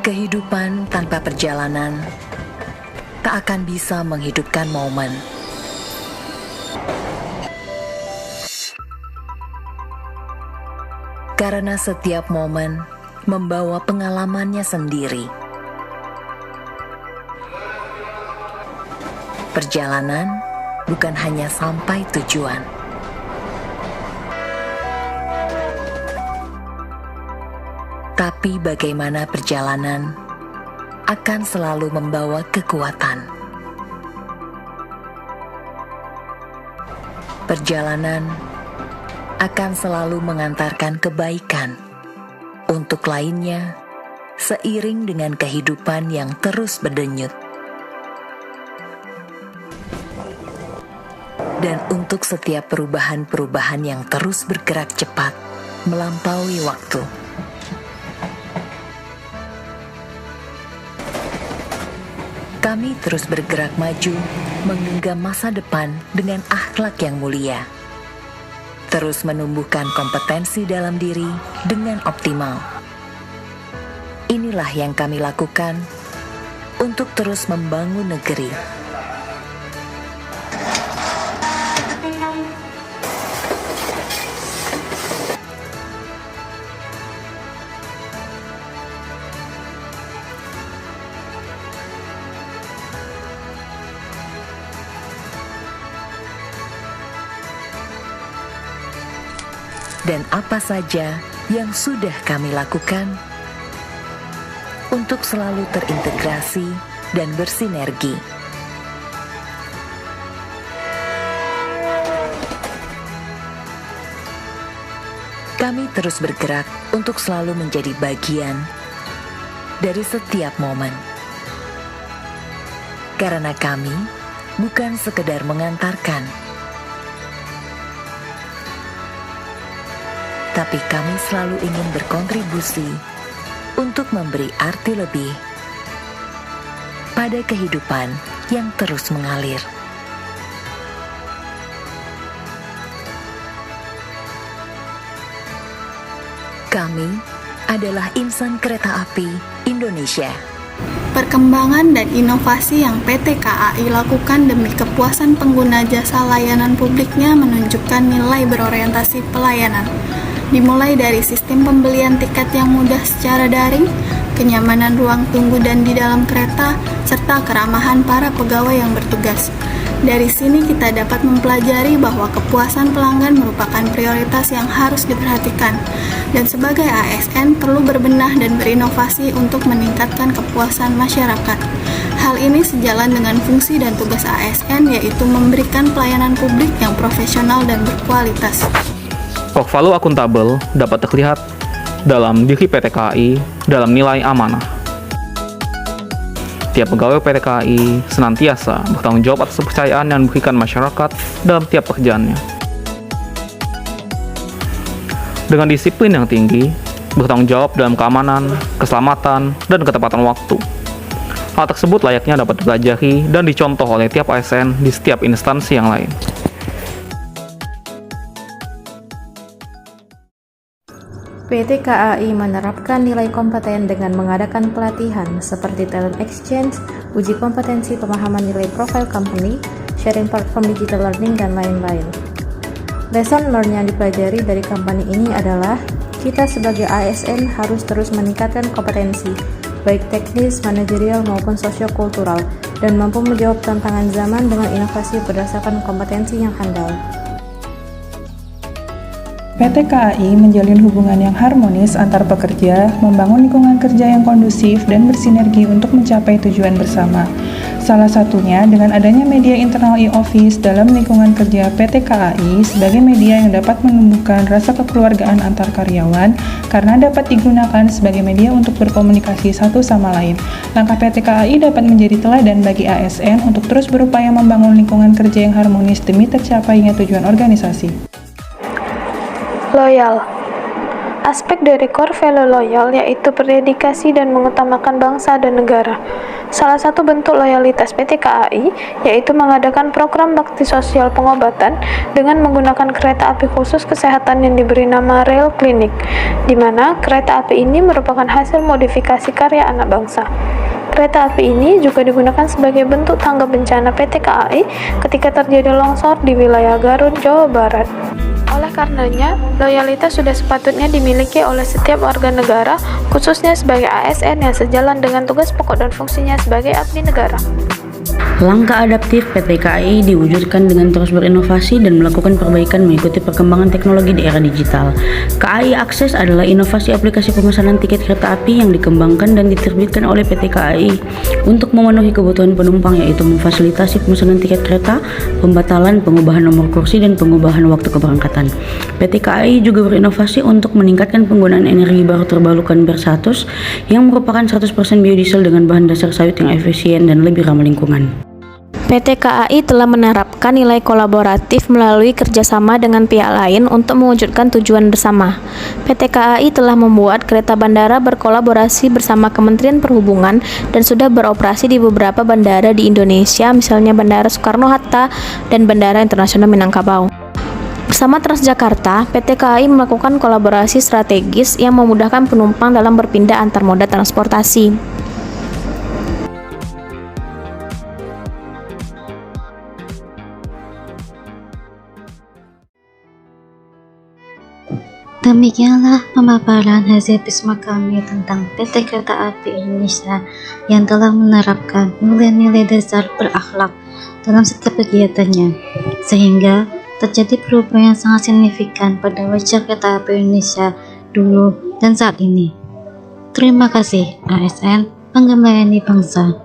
Kehidupan tanpa perjalanan tak akan bisa menghidupkan momen. Karena setiap momen membawa pengalamannya sendiri. Perjalanan bukan hanya sampai tujuan, tapi bagaimana perjalanan akan selalu membawa kekuatan. Perjalanan akan selalu mengantarkan kebaikan untuk lainnya, seiring dengan kehidupan yang terus berdenyut. Dan untuk setiap perubahan-perubahan yang terus bergerak cepat melampaui waktu. Kami terus bergerak maju, menggenggam masa depan dengan akhlak yang mulia. Terus menumbuhkan kompetensi dalam diri dengan optimal. Inilah yang kami lakukan untuk terus membangun negeri. Dan apa saja yang sudah kami lakukan untuk selalu terintegrasi dan bersinergi. Kami terus bergerak untuk selalu menjadi bagian dari setiap momen. Karena kami bukan sekedar mengantarkan, tapi kami selalu ingin berkontribusi untuk memberi arti lebih pada kehidupan yang terus mengalir. Kami adalah Insan Kereta Api Indonesia. Perkembangan dan inovasi yang PT KAI lakukan demi kepuasan pengguna jasa layanan publiknya menunjukkan nilai berorientasi pelayanan. Dimulai dari sistem pembelian tiket yang mudah secara daring, kenyamanan ruang tunggu dan di dalam kereta, serta keramahan para pegawai yang bertugas. Dari sini kita dapat mempelajari bahwa kepuasan pelanggan merupakan prioritas yang harus diperhatikan, dan sebagai ASN perlu berbenah dan berinovasi untuk meningkatkan kepuasan masyarakat. Hal ini sejalan dengan fungsi dan tugas ASN, yaitu memberikan pelayanan publik yang profesional dan berkualitas. Value akuntabel dapat terlihat dalam diri PT KAI dalam nilai amanah. Tiap pegawai PT KAI senantiasa bertanggung jawab atas kepercayaan yang diberikan masyarakat dalam tiap pekerjaannya. Dengan disiplin yang tinggi, bertanggung jawab dalam keamanan, keselamatan, dan ketepatan waktu. Hal tersebut layaknya dapat dipelajari dan dicontoh oleh tiap ASN di setiap instansi yang lain. PT KAI menerapkan nilai kompeten dengan mengadakan pelatihan seperti talent exchange, uji kompetensi pemahaman nilai profile company, sharing platform digital learning, dan lain-lain. Lesson learn yang dipelajari dari company ini adalah kita sebagai ASN harus terus meningkatkan kompetensi, baik teknis, manajerial, maupun sosio-kultural, dan mampu menjawab tantangan zaman dengan inovasi berdasarkan kompetensi yang handal. PT KAI menjalin hubungan yang harmonis antar pekerja, membangun lingkungan kerja yang kondusif dan bersinergi untuk mencapai tujuan bersama. Salah satunya dengan adanya media internal e-office dalam lingkungan kerja PT KAI sebagai media yang dapat menumbuhkan rasa kekeluargaan antar karyawan karena dapat digunakan sebagai media untuk berkomunikasi satu sama lain. Langkah PT KAI dapat menjadi teladan bagi ASN untuk terus berupaya membangun lingkungan kerja yang harmonis demi tercapainya tujuan organisasi. Loyal. Aspek dari core value loyal yaitu berdedikasi dan mengutamakan bangsa dan negara. Salah satu bentuk loyalitas PT KAI yaitu mengadakan program bakti sosial pengobatan dengan menggunakan kereta api khusus kesehatan yang diberi nama Rail Clinic, di mana kereta api ini merupakan hasil modifikasi karya anak bangsa. Kereta api ini juga digunakan sebagai bentuk tanggap bencana PT KAI ketika terjadi longsor di wilayah Garut, Jawa Barat. Oleh karenanya, loyalitas sudah sepatutnya dimiliki oleh setiap warga negara, khususnya sebagai ASN yang sejalan dengan tugas pokok dan fungsinya sebagai abdi negara. Langkah adaptif PT KAI diwujudkan dengan terus berinovasi dan melakukan perbaikan mengikuti perkembangan teknologi di era digital. KAI Akses adalah inovasi aplikasi pemesanan tiket kereta api yang dikembangkan dan diterbitkan oleh PT KAI untuk memenuhi kebutuhan penumpang, yaitu memfasilitasi pemesanan tiket kereta, pembatalan, pengubahan nomor kursi, dan pengubahan waktu keberangkatan. PT KAI juga berinovasi untuk meningkatkan penggunaan energi baru terbarukan Bersatus yang merupakan 100% biodiesel dengan bahan dasar sawit yang efisien dan lebih ramah lingkungan. PT KAI telah menerapkan nilai kolaboratif melalui kerjasama dengan pihak lain untuk mewujudkan tujuan bersama. PT KAI telah membuat kereta bandara berkolaborasi bersama Kementerian Perhubungan dan sudah beroperasi di beberapa bandara di Indonesia, misalnya Bandara Soekarno-Hatta dan Bandara Internasional Minangkabau. Bersama Transjakarta, PT KAI melakukan kolaborasi strategis yang memudahkan penumpang dalam berpindah antar moda transportasi. Demikianlah pemaparan hasil bisma kami tentang PT Kereta Api Indonesia yang telah menerapkan nilai-nilai dasar berakhlak dalam setiap kegiatannya, sehingga terjadi perubahan yang sangat signifikan pada wajah Kereta Api Indonesia dulu dan saat ini. Terima kasih ASN, penggemar bangsa.